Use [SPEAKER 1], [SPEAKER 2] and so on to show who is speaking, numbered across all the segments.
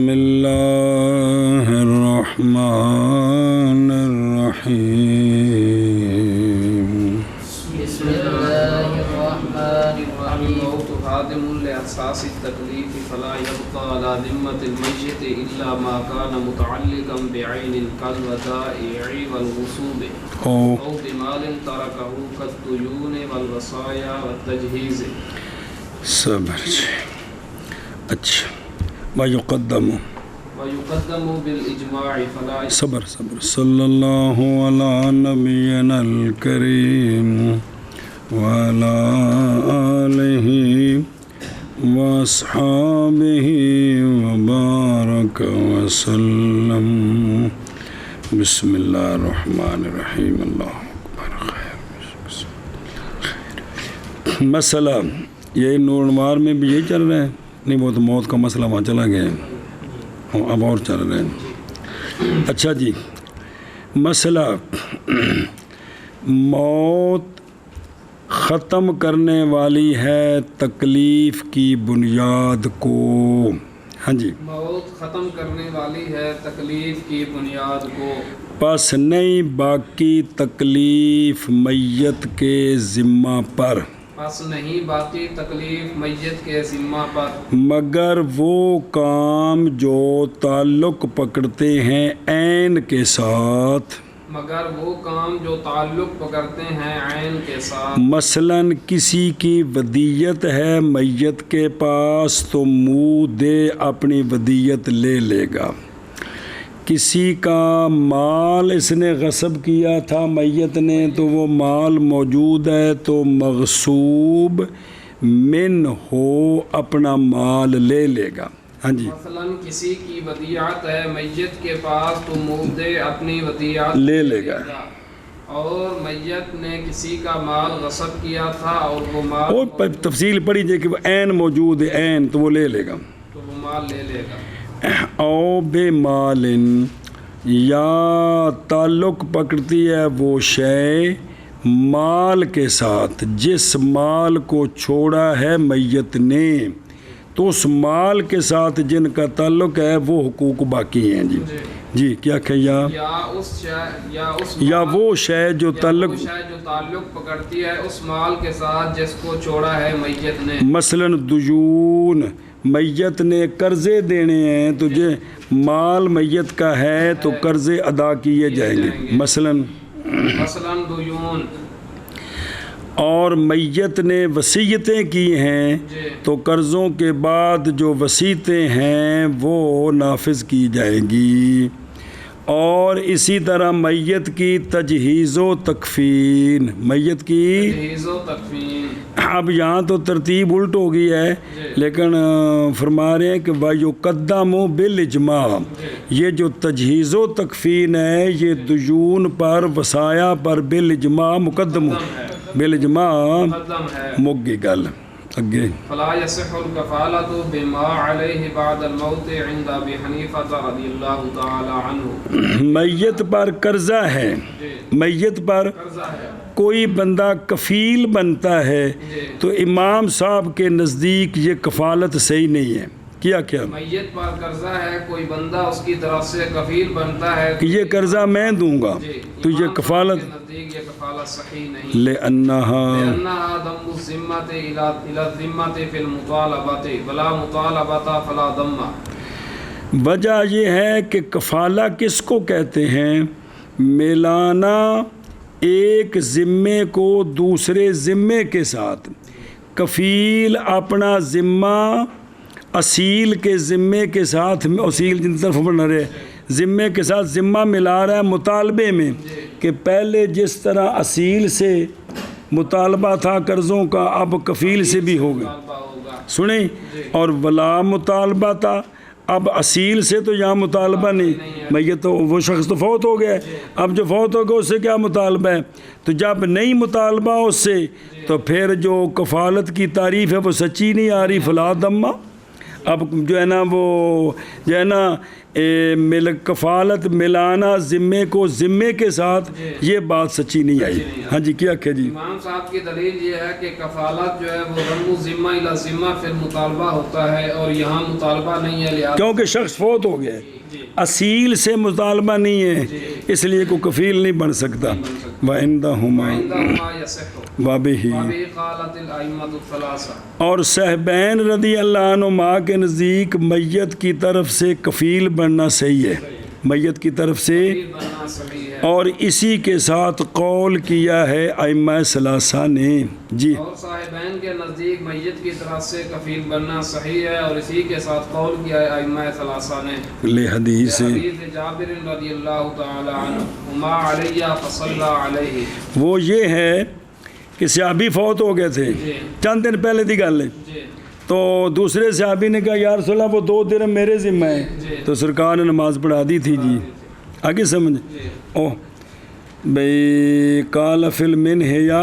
[SPEAKER 1] بسم اللہ الرحمن الرحیم
[SPEAKER 2] بسم اللہ الرحمن الرحیم الموت خادم لاساس التکلیف فلا يبقى على ذمة المیت الا ما كان متعلقا بعین كالودائع والغصوب او بمال ترکه كالدیون والوصایا والتجہیز.
[SPEAKER 1] صبر. اچھا وَيُقَدَّمُ
[SPEAKER 2] بالإجماع فلا
[SPEAKER 1] صبر صلی اللہ علی نبینا الکریم وعلی آلہ واصحابہ وبارک وسلم. بسم اللہ الرحمن الرحیم. اللہ اکبر. خیر. مسئلہ یہ نور انوار میں بھی یہی چل رہا ہے؟ نہیں، وہ تو موت کا مسئلہ وہاں چلا گیا ہے، اب اور چل رہے ہیں. اچھا جی، مسئلہ موت ختم کرنے والی ہے تکلیف کی بنیاد کو. ہاں جی،
[SPEAKER 2] موت ختم کرنے والی ہے تکلیف کی بنیاد کو.
[SPEAKER 1] پس نہیں باقی تکلیف میت کے ذمہ پر،
[SPEAKER 2] پس نہیں باقی تکلیف میت کے ذمہ پر،
[SPEAKER 1] مگر وہ کام جو تعلق پکڑتے ہیں عین کے ساتھ،
[SPEAKER 2] مگر وہ کام جو تعلق پکڑتے ہیں عین کے ساتھ.
[SPEAKER 1] مثلاً کسی کی ودیت ہے میت کے پاس تو منہ دے اپنی ودیت لے لے گا. کسی کا مال اس نے غصب کیا تھا میت نے تو وہ مال موجود ہے تو مغصوب من ہو اپنا مال لے لے گا. ہاں جی،
[SPEAKER 2] مثلا کسی کی ودیعت ہے میت کے پاس تو مودے اپنی ودیعت
[SPEAKER 1] لے لے گا.
[SPEAKER 2] اور میت نے کسی کا مال غصب کیا تھا اور وہ مال
[SPEAKER 1] اور تفصیل پڑھی جائے کہ وہ عین موجود ہے، عین تو وہ لے لے گا.
[SPEAKER 2] تو وہ مال لے لے گا.
[SPEAKER 1] او بے مالن، یا تعلق پکڑتی ہے وہ شے مال کے ساتھ جس مال کو چھوڑا ہے میت نے، تو اس مال کے ساتھ جن کا تعلق ہے وہ حقوق باقی ہیں. جی جی کیا کہ یا وہ شے جو تعلق
[SPEAKER 2] پکڑتی ہے اس مال کے ساتھ جس کو چھوڑا ہے میت نے.
[SPEAKER 1] مثلاً دیون، میت نے قرضے دینے ہیں تو جو مال میت کا ہے تو قرضے ادا کیے جائیں گے. مثلاً
[SPEAKER 2] دیون،
[SPEAKER 1] اور میت نے وصیتیں کی ہیں تو قرضوں کے بعد جو وصیتیں ہیں وہ نافذ کی جائیں گی. اور اسی طرح میت کی تجہیز و تکفین، میت کی
[SPEAKER 2] تجہیز و تکفین.
[SPEAKER 1] اب یہاں تو ترتیب الٹ ہو گئی ہے، لیکن فرما رہے ہیں کہ وَيُقَدَّمُ بِالْإِجْمَاعِ، یہ جو تجہیز و تکفین ہے یہ دیون پر وصایا پر بالإجماع مقدم ہو، بالإجماع مک گئی گل. اگے
[SPEAKER 2] فلا يصح الكفالة بما عليه بعد الموت عند ابي حنیفہ رضی اللہ تعالی عنہ.
[SPEAKER 1] میت پر قرضہ ہے، میت پر کوئی بندہ کفیل بنتا ہے تو امام صاحب کے نزدیک یہ کفالت صحیح نہیں ہے. کیا
[SPEAKER 2] میت پر قرضہ ہے، کوئی بندہ اس کی طرف سے کفیل بنتا ہے
[SPEAKER 1] کہ یہ قرضہ میں دوں گا تو یہ کفالت
[SPEAKER 2] صحیح نہیں.
[SPEAKER 1] لأنها
[SPEAKER 2] ضم الذمة الى الذمة في المطالبة ولا مطالبة فلا ضم.
[SPEAKER 1] وجہ یہ ہے کہ کفالہ کس کو کہتے ہیں؟ ملانا ایک ذمے کو دوسرے ذمے کے ساتھ. کفیل اپنا ذمہ اصیل کے ذمے کے ساتھ، اصیل جن طرف بڑھ رہے ذمے کے ساتھ ذمہ ملا رہا ہے مطالبے میں کہ پہلے جس طرح اصیل سے مطالبہ تھا قرضوں کا اب کفیل سے بھی ہوگا. سنیں، اور ولا مطالبہ تھا، اب اصیل سے تو یہاں مطالبہ نہیں، میں یہ تو وہ شخص تو فوت ہو گیا ہے، اب جو فوت ہو گیا اس سے کیا مطالبہ ہے؟ تو جب نہیں مطالبہ اس سے تو پھر جو کفالت کی تعریف ہے وہ سچی نہیں آ رہی. فلا ضم، اب جو ہے نا وہ جو ہے نا کفالت ملانا ذمے کو ذمے کے ساتھ، یہ بات سچی نہیں آئی۔ ہاں جی کیا کہ جی
[SPEAKER 2] امام صاحب کی دلیل یہ ہے کہ کفالت جو ہے وہ رنگ ذمہ الی ذمہ پھر مطالبہ ہوتا ہے، اور یہاں مطالبہ نہیں ہے، لہٰذا
[SPEAKER 1] کیونکہ شخص فوت ہو گیا ہے، اصیل سے مطالبہ نہیں ہے، اس لیے کوئی کفیل نہیں بن سکتا۔ وَعِندَهُمَا
[SPEAKER 2] عندما یصح
[SPEAKER 1] وَبِهِ
[SPEAKER 2] وبه قالت الائمۃ الثلاثہ،
[SPEAKER 1] اور صاحبین رضی اللہ عنہما کے نزدیک میت کی طرف سے کفیل بننا صحیح ہے، میت کی طرف سے،
[SPEAKER 2] بننا صحیح ہے،
[SPEAKER 1] اور اسی کے ساتھ قول کیا ہے ائمہ ثلاثہ نے۔ جی
[SPEAKER 2] اور صاحبین کے نزدیک میت کی طرف سے کفیل بننا صحیح ہے، اور اسی کے ساتھ قول کیا ہے ائمہ ثلاثہ نے۔
[SPEAKER 1] لے حدیث
[SPEAKER 2] حدیث جابر رضی اللہ تعالی عنہ، ہما علی فصلی علیہ،
[SPEAKER 1] وہ یہ ہے کہ صحابی فوت ہو گئے تھے، چند دن پہلے کی گل ہے،
[SPEAKER 2] جی
[SPEAKER 1] تو دوسرے صحابی نے کہا یا رسول اللہ وہ 2 درہم میرے ذمہ ہے، تو سرکار نے نماز پڑھا دی تھی۔ جی آگے سمجھ اوہ بھئی قال فی المنہیا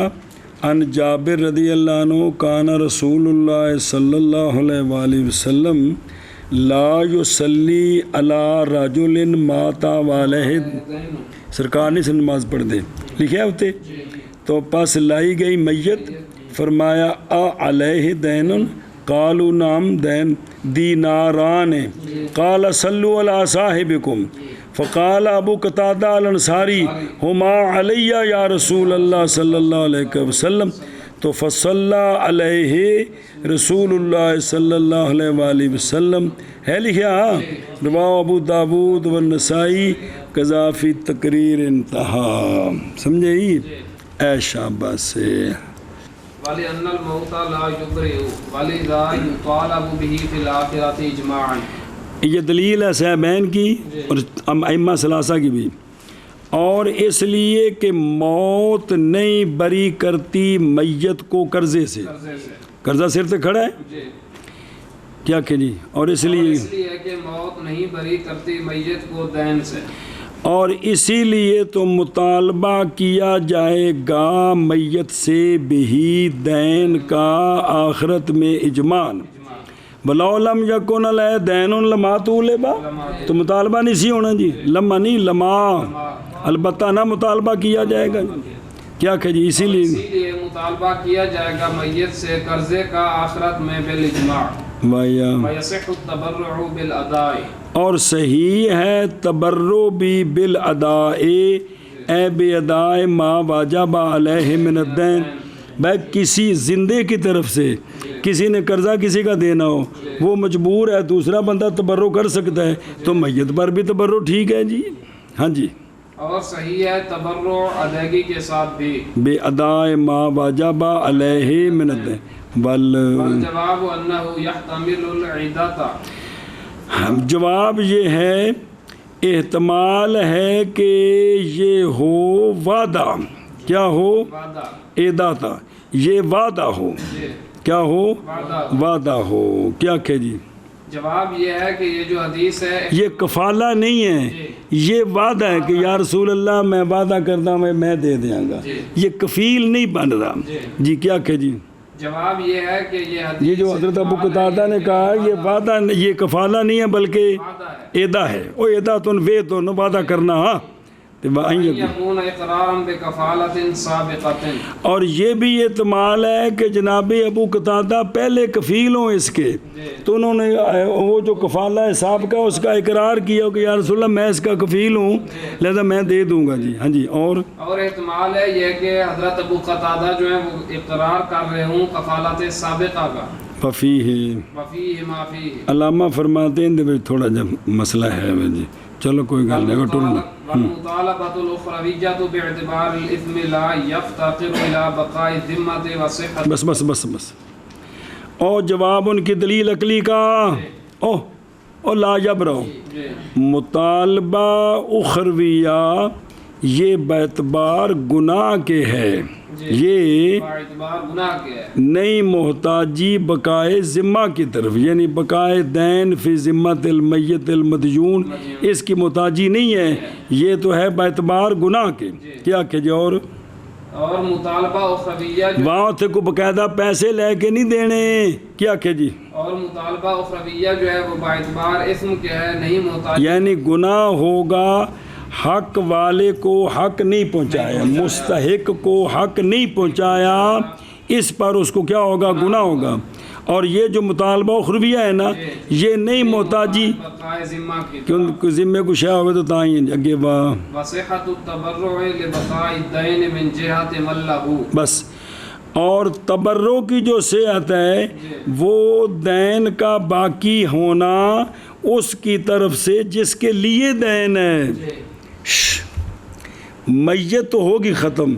[SPEAKER 1] ان جابر رضی اللہ عنہ کان رسول اللہ صلی اللہ علیہ وآلہ وسلم لا یصلی علی رجل مات علیہ، سرکار نے سے نماز پڑھ دے لکھے ہوتے، تو پس لائی گئی میت، فرمایا علیہ دین، قالوا نعم دین دیناران، قال صلوا علی صاحبکم، فقال ابو قتادہ الانصاری ہما علی یا رسول اللہ صلی اللہ علیہ وسلم، تو فصلی علیہ رسول اللہ صلی اللہ علیہ وآلہ وسلم ہے لکھا، رواہ ابو داود والنسائی قضا فی تقریر انتہا۔ سمجھے ہی اے شاباش سے۔
[SPEAKER 2] وَلِأَنَّ الْمَوْتَ لَا يُبْرِئُ وَلِذَا يُطَالَبُ بِهِ فِي الْآخِرَةِ إِجْمَاعًا،
[SPEAKER 1] یہ دلیل ہے صاحبین کی اور ائمہ ثلاثہ کی بھی، اور اس لیے کہ موت نہیں بری کرتی میت کو قرضے سے، قرضہ سر پہ کھڑا ہے کیا کہ جی، اور اس لیے
[SPEAKER 2] کہ موت نہیں بری کرتی میت کو دین سے،
[SPEAKER 1] اور اسی لیے تو مطالبہ کیا جائے گا میت سے بھی دین کا آخرت میں اجماعاً، وَلَوْ لَمْ يَكُنْ عَلَيْهِ دَيْنٌ لَمَا طُولِبَ، تو مطالبہ نہیں سی ہونا جی، لما نہیں لما، البتہ نہ مطالبہ کیا جائے گا کیا کہ جی، اسی لیے
[SPEAKER 2] مطالبہ کیا جائے گا میت سے قرضے کا آخرت میں بالاجماع، وَيَصِحُ التَّبَرُّعُ بِالْأَدَاءِ، اور
[SPEAKER 1] صحیح ہے تبرع بھی بالاداء، اے بے ادائے ما واجب علیہ من الدین، بھائی کسی زندے کی طرف سے کسی نے قرضہ کسی کا دینا ہو، وہ مجبور ہے، دوسرا بندہ تبرع کر سکتا ہے، تو میت پر بھی تبرع ٹھیک ہے جی۔ ہاں جی،
[SPEAKER 2] اور صحیح ہے تبرع ادائیگی کے ساتھ بھی،
[SPEAKER 1] بے ادائے ما واجب علیہ من الدین،
[SPEAKER 2] والجواب انہ یحتمل العدۃ،
[SPEAKER 1] جواب یہ ہے احتمال ہے کہ یہ ہو وعدہ، کیا ہو ادا تھا، یہ وعدہ ہو، کیا ہو وعدہ ہو، کیا کہ جی،
[SPEAKER 2] جواب یہ ہے کہ یہ جو حدیث ہے
[SPEAKER 1] یہ کفالہ نہیں ہے، یہ وعدہ ہے کہ یا رسول اللہ میں وعدہ کرتا ہوں میں دے دیا گا، یہ کفیل نہیں بن رہا جی، کیا کہ جی،
[SPEAKER 2] جواب یہ ہے کہ یہ
[SPEAKER 1] جو حضرت ابو قتادہ نے کہا یہ وعدہ، یہ کفالہ نہیں ہے بلکہ ادا ہے، او ادا تن وے تو نہ وعدہ کرنا، ہاں
[SPEAKER 2] یکون اقرارا بکفالۃ سابقۃ،
[SPEAKER 1] اور یہ بھی احتمال ہے کہ جناب ابو قتادہ پہلے کفیل ہوں اس کے، تو انہوں نے وہ جو کفالہ ہے سابقہ اس کا اقرار کیا کہ یا رسول اللہ میں اس کا کفیل ہوں لہذا میں دے دوں گا جی۔ ہاں جی، اور
[SPEAKER 2] احتمال ہے یہ کہ حضرت ابو قتادہ جو ہیں وہ اقرار کر رہے ہوں کفالت سابقہ کا،
[SPEAKER 1] ففیہ
[SPEAKER 2] ما فیہ،
[SPEAKER 1] علامہ فرماتے ہیں کہ تھوڑا جب مسئلہ ہے جی، چلو کوئی گل نہیں، ٹرنا
[SPEAKER 2] والمطالبۃ الاخرویۃ باعتبار الاثم لا یفتقر الی بقاء الذمۃ وصحۃ،
[SPEAKER 1] بس بس بس بس، اور جواب ان کی دلیل عقلی کا، او لا یبرو، مطالبہ اخرویہ یہ باعتبار گناہ کے ہے، یہ نئی محتاجی بقائے ذمہ کی طرف، یعنی بقائے دین فی ذمت المیت المدیون، اس کی محتاجی نہیں ہے، یہ تو ہے باعتبار گناہ کے، کیا کہ جو، اور
[SPEAKER 2] اور مطالبہ اخرویہ
[SPEAKER 1] وہاں تھے کو باقاعدہ پیسے لے کے نہیں دینے، کیا کہ جی،
[SPEAKER 2] اور مطالبہ اخرویہ جو ہے وہ باعتبار اسم کے ہے، نہیں محتاج،
[SPEAKER 1] یعنی گناہ ہوگا حق والے کو حق نہیں پہنچایا، مستحق کو حق نہیں پہنچایا، اس پر اس کو کیا ہوگا، گناہ ہوگا۔ اور یہ جو مطالبہ اخرویہ ہے نا، یہ نہیں محتاجی،
[SPEAKER 2] بقائے ذمہ کی
[SPEAKER 1] کیونکہ ذمے کو شاہ ہوئے تو تائیں اگے واہ
[SPEAKER 2] وصحت التبرع لبقاء الدین من جہت من لہو،
[SPEAKER 1] بس۔ اور تبرع کی جو صحت ہے وہ دین کا باقی ہونا اس کی طرف سے جس کے لیے دین ہے۔ میت تو ہوگی ختم،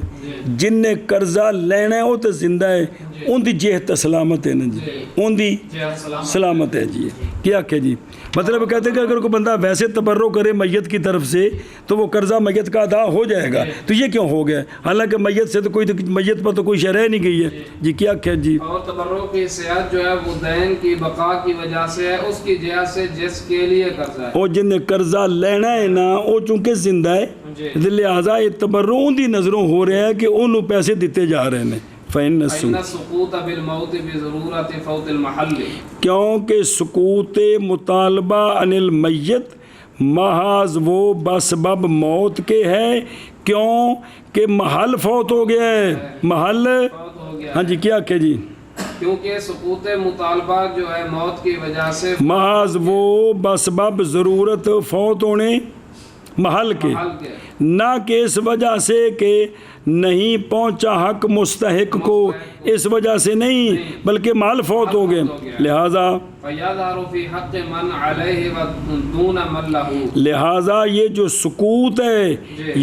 [SPEAKER 1] جن نے قرضہ لینا ہے وہ تو زندہ ہے، ان دی جہت سلامت ہے نا جی، ان دی سلامت ہے جی، کیا کہ جی، مطلب کہتے ہیں کہ اگر کوئی بندہ ویسے تبرع کرے میت کی طرف سے تو وہ قرضہ میت کا ادا ہو جائے گا، تو یہ کیوں ہو گیا؟ حالانکہ میت سے تو کوئی میت پر تو کوئی شرح نہیں گئی ہے جی، کیا کہ جی۔
[SPEAKER 2] اور تبرع کی صحت جو ہے وہ دین کی بقا کی وجہ سے ہے، اس کی جہت سے جس کے لیے قرضہ ہے،
[SPEAKER 1] اور جن نے قرضہ لینا ہے نا وہ چونکہ زندہ ہے، لہٰذا یہ تبرع ان دی نظروں ہو رہا ہے کہ انہوں پیسے دیتے جا رہے ہیں۔ فإن
[SPEAKER 2] السقوط بالموت بضرورت فوت المحل،
[SPEAKER 1] کیونکہ سقوط مطالبہ عن المیت محض وہ بسبب موت کے ہے، کیوں کہ محل فوت ہو گیا ہے، محل
[SPEAKER 2] فوت ہو گیا،
[SPEAKER 1] ہاں جی، کیا کہ جی،
[SPEAKER 2] کیونکہ سقوط مطالبہ جو ہے موت کی وجہ سے
[SPEAKER 1] محض وہ بسبب ضرورت فوت ہونے محل کے، نہ کہ اس وجہ سے کہ نہیں پہنچا حق مستحق کو، اس وجہ سے نہیں بلکہ مال فوت ہو گئے، لہذا
[SPEAKER 2] فَيَظْهَرُ فِي حَقِّ مَنْ عَلَيْهِ دُونَ مَنْ لَهُ،
[SPEAKER 1] لہذا یہ جو سقوط ہے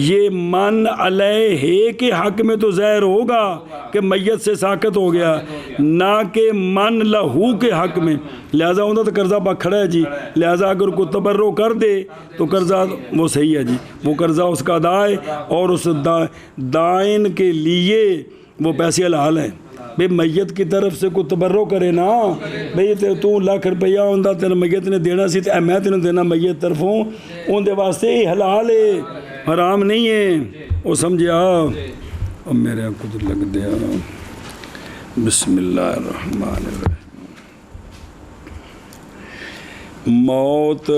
[SPEAKER 1] یہ من علیہ کے حق میں تو ظاہر ہوگا کہ میت سے ساقط ہو گیا، نہ کہ من لہو کے حق میں، لہذا انہوں تو قرضہ پا کھڑا ہے جی، لہذا اگر کوئی تبرع کر دے تو قرضہ وہ صحیح ہے جی، وہ قرضہ اس کا ادا ہے، اور اس دائن کے لیے وہ پیسے حلال ہیں۔ بھئی میت کی طرف سے کوئی تبرع کرے نا، بھئی تو لاکھ روپیہ ہوندہ تیرے میت نے دینا سی تو میں تینوں دینا میت طرفوں، ان دے واسطے حلال ہے، حرام نہیں ہے، وہ سمجھیا۔ اور میرے کچھ لگ دیا، بسم اللہ الرحمن الرحیم۔ موت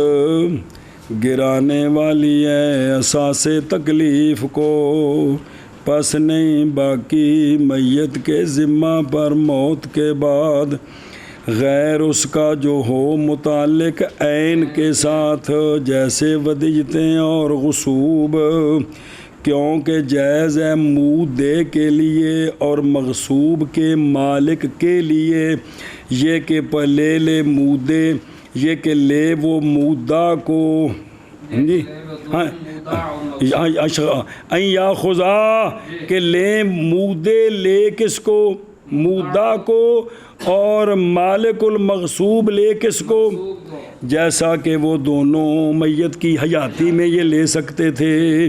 [SPEAKER 1] گرانے والی ہے اساس تکلیف کو، پس نہیں باقی میت کے ذمہ پر موت کے بعد غیر اس کا جو ہو متعلق عین کے ساتھ، جیسے ودیعتیں اور غصوب، کیونکہ جائز ہے مودے کے لیے اور مغصوب کے مالک کے لیے یہ کہ لے لے مودے، یہ کہ لے وہ مودہ کو جی یا خدا کہ لے مودے لے کس کو، مودہ کو، اور مالک المغصوب لے کس کو، جیسا کہ وہ دونوں میت کی حیاتی میں یہ لے سکتے تھے،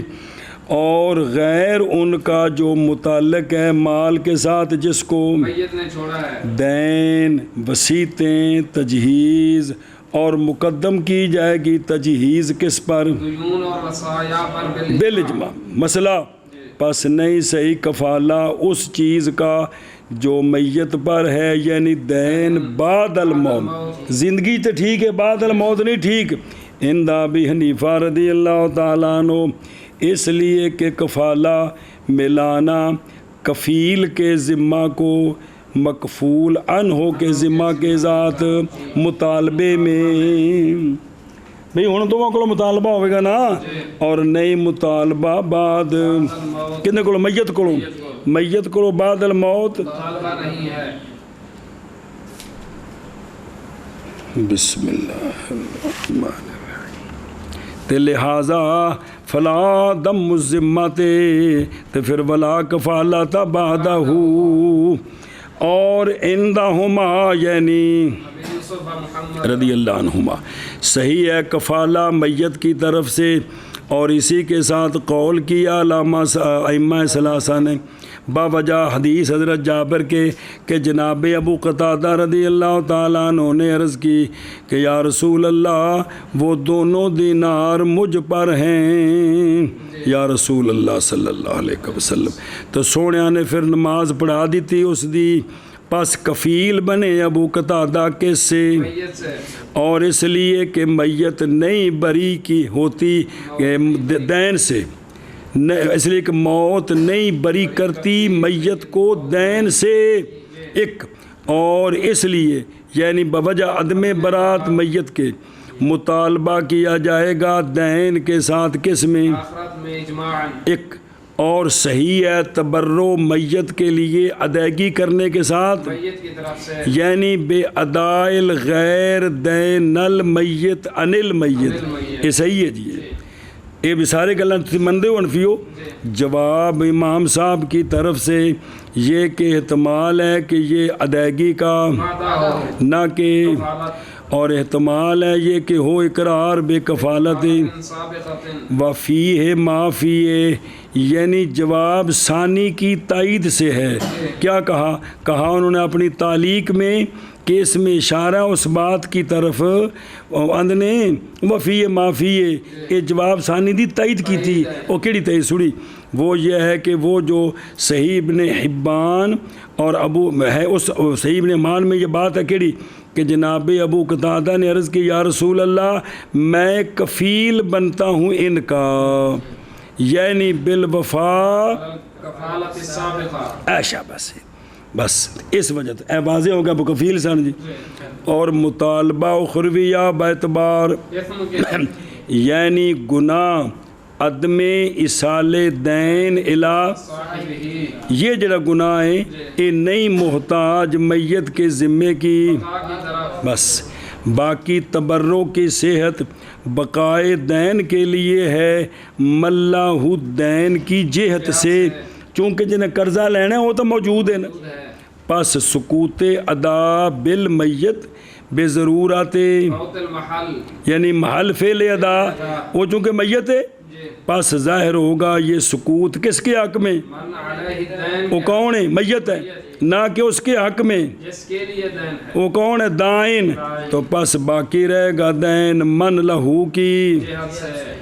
[SPEAKER 1] اور غیر ان کا جو متعلق ہے مال کے ساتھ جس کو
[SPEAKER 2] میت نے چھوڑا ہے،
[SPEAKER 1] دین، وصیتیں، تجہیز، اور مقدم کی جائے گی تجہیز کس پر،
[SPEAKER 2] دیون اور وصایا پر
[SPEAKER 1] بالاجماع۔ مسئلہ پس نہیں صحیح کفالہ اس چیز کا جو میت پر ہے، یعنی دین بعد الموت، زندگی تو ٹھیک ہے، بعد الموت نہیں ٹھیک، عند ابی حنیفہ رضی اللہ تعالیٰ عنہ، اس لیے کہ کفالہ ملانا کفیل کے ذمہ کو مکفول عنہ کے ذمہ کے ذات مطالبے میں، بھئی ہوں تو وہاں کو مطالبہ ہوئے گا نا، اور نئی مطالبہ بعد کتنے کو میت کو بعد الموت
[SPEAKER 2] مطالبہ نہیں ہے۔
[SPEAKER 1] بسم اللہ الرحمن الرحیم۔ تے لہذا فلا دم الذمت، تے پھر ولا کفالت بعدہ، اور عندہما یعنی رضی اللہ عنہما صحیح ہے کفالہ میت کی طرف سے، اور اسی کے ساتھ قول کیا علامہ ائمہ ثلاثہ نے باوجہ حدیث حضرت جابر کے کہ جناب ابو قتادہ رضی اللہ تعالیٰ عنہ نے عرض کی کہ یا رسول اللہ وہ دونوں دینار مجھ پر ہیں یا رسول اللہ صلی اللہ علیہ وسلم. تو سونے نے پھر نماز پڑھا دیتی اس دی. پس کفیل بنے ابو قتادہ کے سے اور اس لیے کہ میت نہیں بری کی ہوتی دین سے, اس لیے کہ موت نہیں بری کرتی میت کو دین سے ایک, اور اس لیے یعنی بوجہ عدم برات میت کے مطالبہ کیا جائے گا دین کے ساتھ کس میں ایک, اور صحیح ہے تبرع میت کے لیے ادائیگی کرنے کے ساتھ یعنی بے ادائل غیر دین المیت عن المیت. یہ صحیح ہے جی, یہ بھی سارے گلیں مندے ہو انفیو. جواب امام صاحب کی طرف سے یہ کہ احتمال ہے کہ یہ ادائیگی کا نہ کہ, اور احتمال ہے یہ کہ ہو اقرار بے کفالت وفیہ ما فیہ, یعنی جواب ثانی کی تائید سے ہے. کیا کہا انہوں نے اپنی تعلیق میں کہ اس میں اشارہ اس بات کی طرف اندنے وفیہ ما فیہ, یہ جواب ثانی دی تائید کی تھی. وہ کیڑی تائید سڑی, وہ یہ ہے کہ وہ جو صحیح ابن حبان اور ابو ہے اس صحیح ابن حبان میں یہ بات ہے کیڑی کہ جناب ابو قتادہ نے عرض کی یا رسول اللہ میں کفیل بنتا ہوں ان کا, یعنی بالوفا ایشا بس اس وجہ تو اے واضح ہوگا ابو کفیل سن جی. اور مطالبہ اخرویہ باعتبار یعنی گناہ عدم ایصال دین الی, یہ جڑا گناہ ہے یہ نہیں محتاج میت کے ذمے کی, بس باقی تبرع کی صحت بقائے دین کے لیے ہے ملاح الدین کی جہت سے, چونکہ جنہیں قرضہ لینا ہے وہ تو موجود ہے نا. پس سکوت ادا بالمیت بے ضرورت یعنی محل فعل ادا, وہ چونکہ میت ہے پس ظاہر ہوگا یہ سکوت کس کے حق میں, وہ کون ہے میت ہے, نہ کہ اس کے حق میں وہ کون ہے دائن, تو پس باقی رہے گا دین من لہو کی.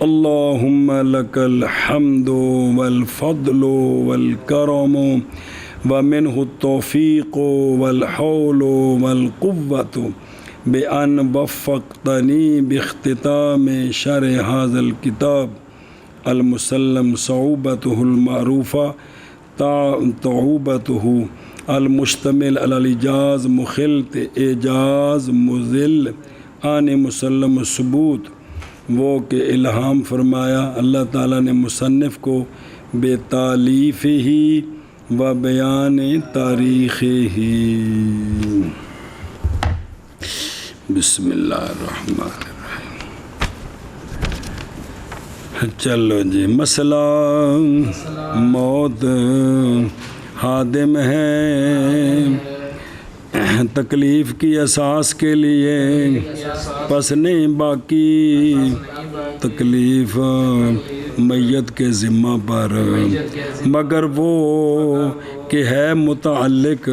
[SPEAKER 1] اللہم لک الحمد والفضل والکرم ومنہ التوفیق والحول والقوت بأن وفقتنی باختتام شرح هذا الكتاب المسلم صعوبته المعروفة تعوبته المشتمل على الإجاز مخلط اعجاز مذل آن مسلم ثبوت, وہ کہ الہام فرمایا اللہ تعالیٰ نے مصنف کو بے تالیف ہی و بیان تاریخ ہی. بسم اللہ الرحمن الرحیم. چلو جی, مسئلہ موت حادم ہے تکلیف کی اساس کے لیے, پس نہیں باقی تکلیف میت کے ذمہ پر, مگر وہ کہ ہے متعلق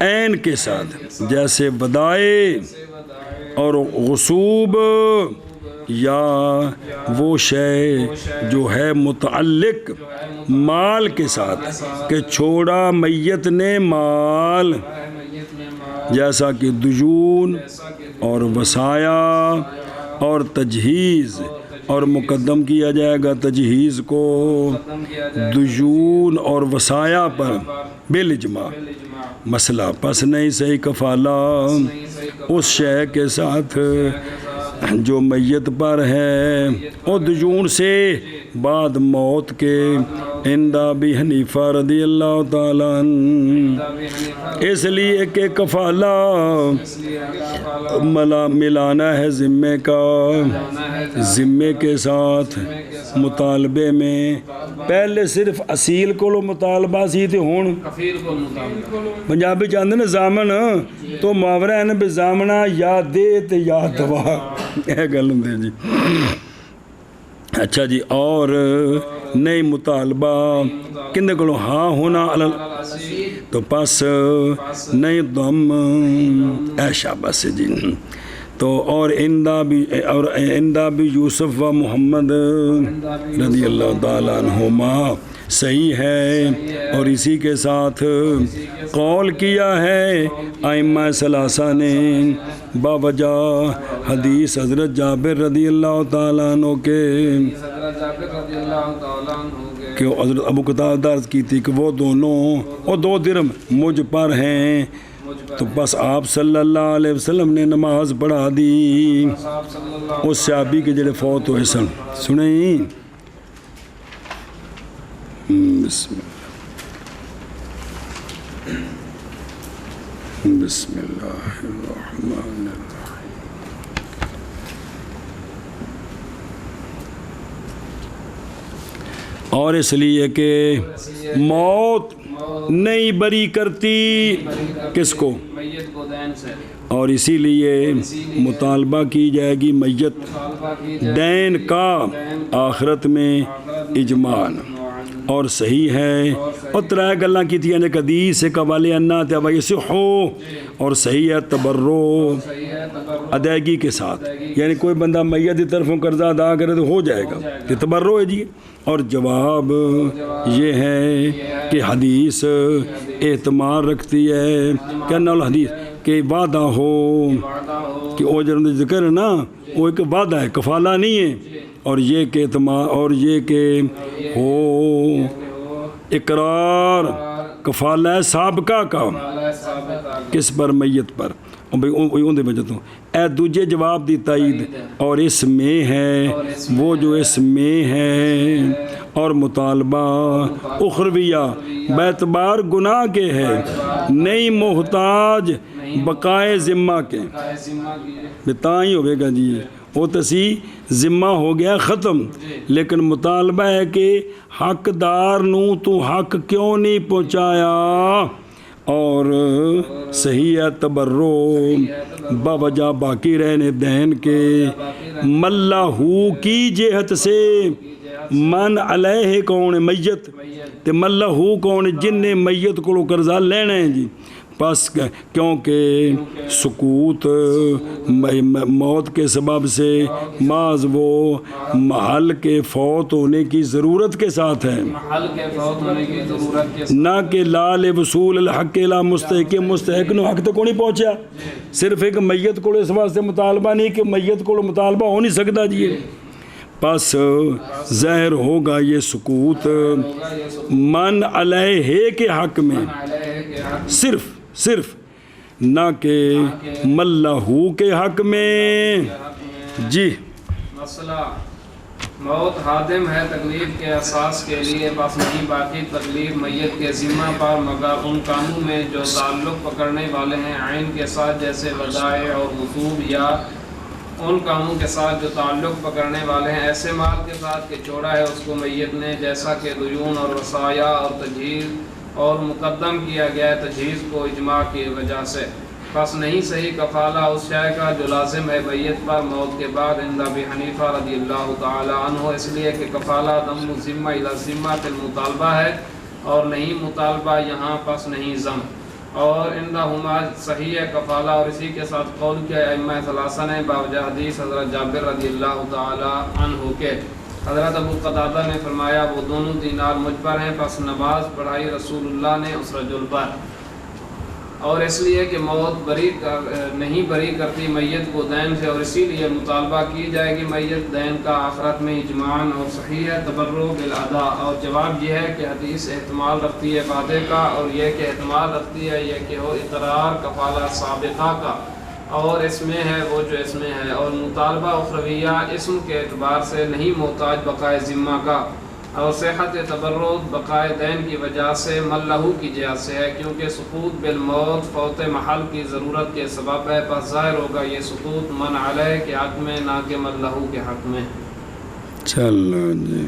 [SPEAKER 1] عین کے ساتھ جیسے ودائع اور غصوب, یا وہ شے جو ہے متعلق مال کے ساتھ کہ چھوڑا میت نے مال, جیسا کہ دجون اور وصایا اور تجہیز, اور مقدم کیا جائے گا تجہیز کو دجون اور وصایا پر بالاجماع. مسئلہ پس نہیں صحیح کفالہ اس شے کے ساتھ جو میت پر ہے اور دجون سے بعد موت کے عند ابی حنیفہ رضی اللہ تعالیٰ عنہ, اس لیے کہ کفالہ ملانا ہے ذمے کا ذمے کے ساتھ مطالبے میں. پہلے صرف اصیل کو مطالبہ سی تے ہون پنجابی چاہتے نا زامن, تو محاورہ ہے نا بے زامنہ یا دے تے یا دوا, یہ گل ہوں جی. اچھا جی، اور نہیں مطالبہ کندے کو ہاں ہونا تو پس نہیں ضم ایشا بس جی. تو اور اندہ بھی یوسف و محمد رضی اللہ تعالیٰ عنہما صحیح ہے، اور اسی کے ساتھ قول کیا ہے ائمہ ثلاثہ نے باوجہ حدیث حضرت جابر رضی اللہ تعالیٰ عنہ کے کہ حضرت ابو قتادہ عرض کی تھی کہ وہ دونوں وہ 2 درہم مجھ پر ہیں، تو بس آپ صلی اللہ علیہ وسلم نے نماز پڑھا دی اس صحابی کے جڑے فوت ہوئے سن. سنیں بسم اللہ الرحمن الرحیم. اور اس لیے کہ موت نہیں بری کرتی کس کو؟
[SPEAKER 2] میت کو دین سے،
[SPEAKER 1] اور اسی لیے مطالبہ کی جائے گی میت دین کا آخرت میں اجماع. اور صحیح ہے، اور 3 گلاں کی تھی ایک حدیث ایک حوالے انا تے ویسحو، اور صحیح ہے تبرو ادائیگی کے ساتھ، یعنی کوئی بندہ میت کی طرفوں قرضہ ادا کرے تو ہو جائے گا، یہ تبرو ہے جی. اور جواب یہ ہے کہ حدیث احتمال رکھتی ہے کہ نہ الحدیث کہ وعدہ ہو کہ وہ جو ذکر ہے نا وہ ایک وعدہ ہے، کفالہ نہیں ہے. اور یہ کہ اعتماد اور یہ کہ ہو اقرار کفالہ سابقہ کا کس پر؟ میت پر. اندے میں جاتا ہوں اے دوجے جواب دی تائید، اور اس میں ہے وہ جو اس میں ہے، اور مطالبہ اخرویہ بیعتبار گناہ کے ہے، نہیں محتاج بقائے ذمہ کے. بتا ہی ہوئے گا جی، وہ تسی ذمہ ہو گیا ختم، لیکن مطالبہ ہے کہ حقدار نو تو حق کیوں نہیں پہنچایا. اور صحیح ہے تبرو باوجہ باقی رہنے دین کے ملہو کی جہت سے. من علیہ کون میت تے ملہو کون جن نے میت کو قرضہ لینا ہے جی. بس کیونکہ سکوت موت کے سبب سے بعض وہ محل کے فوت ہونے کی ضرورت کے ساتھ ہے، نہ کہ لال وصول الحق لا مستحق مستحق نو حق تک نہیں پہنچا. صرف ایک میت کو اس واسطے مطالبہ نہیں کہ میت کو مطالبہ ہو نہیں سکتا جی. پس ظاہر ہوگا یہ سکوت من علیہ کے حق میں، صرف نہ کہ ملہو کے حق میں جی.
[SPEAKER 2] مسئلہ موت حادم ہے تکلیف کے احساس کے لیے، بس نہیں باقی تکلیف میت کے ذمہ پر، مگر ان کاموں میں جو تعلق پکڑنے والے ہیں عین کے ساتھ، جیسے ودائع اور وصوب، یا ان کاموں کے ساتھ جو تعلق پکڑنے والے ہیں ایسے مال کے ساتھ کہ چھوڑا ہے اس کو میت نے، جیسا کہ دیون اور وصایا اور تجہیز، اور مقدم کیا گیا ہے تجہیز کو اجماع کی وجہ سے. بس نہیں صحیح کفالہ اس شے کا جو لازم ہے میت پر موت کے بعد عند ابی حنیفہ رضی اللہ تعالی عنہ، اس لیے کہ کفالہ ضم الذمہ الی الذمہ فی المطالبہ ہے، اور نہیں مطالبہ یہاں پس نہیں ضم. اور عندہما صحیح ہے کفالہ، اور اسی کے ساتھ قول کیا ائمہ ثلاثہ نے باوجہ حدیث حضرت جابر رضی اللہ تعالی عنہ کے. حضرت ابو قتادہ نے فرمایا وہ دونوں دینار مجھ پر ہیں، پس نماز پڑھائی رسول اللہ نے اس رجل پر. اور اس لیے کہ موت نہیں بری کرتی میت کو دین سے، اور اسی لیے مطالبہ کی جائے گی میت دین کا آخرت میں اجماعاً. اور صحیح ہے تبرع بالادا، اور جواب یہ ہے کہ حدیث احتمال رکھتی ہے وعدے کا، اور یہ کہ احتمال رکھتی ہے یہ کہ ہو اقرار کفالہ سابقہ کا، اور اس میں ہے وہ جو اس میں ہے. اور مطالبہ اخرویہ اسم کے اعتبار سے نہیں محتاج بقائے ذمہ کا، اور صحت تبرع بقائے دین کی وجہ سے ملہو کی جہت سے ہے، کیونکہ سقوط بالموت فوت محل کی ضرورت کے سبب ہے. پس ظاہر ہوگا یہ سقوط من علیہ کے حق میں، نہ کہ ملہو کے حق میں.
[SPEAKER 1] چلو جی.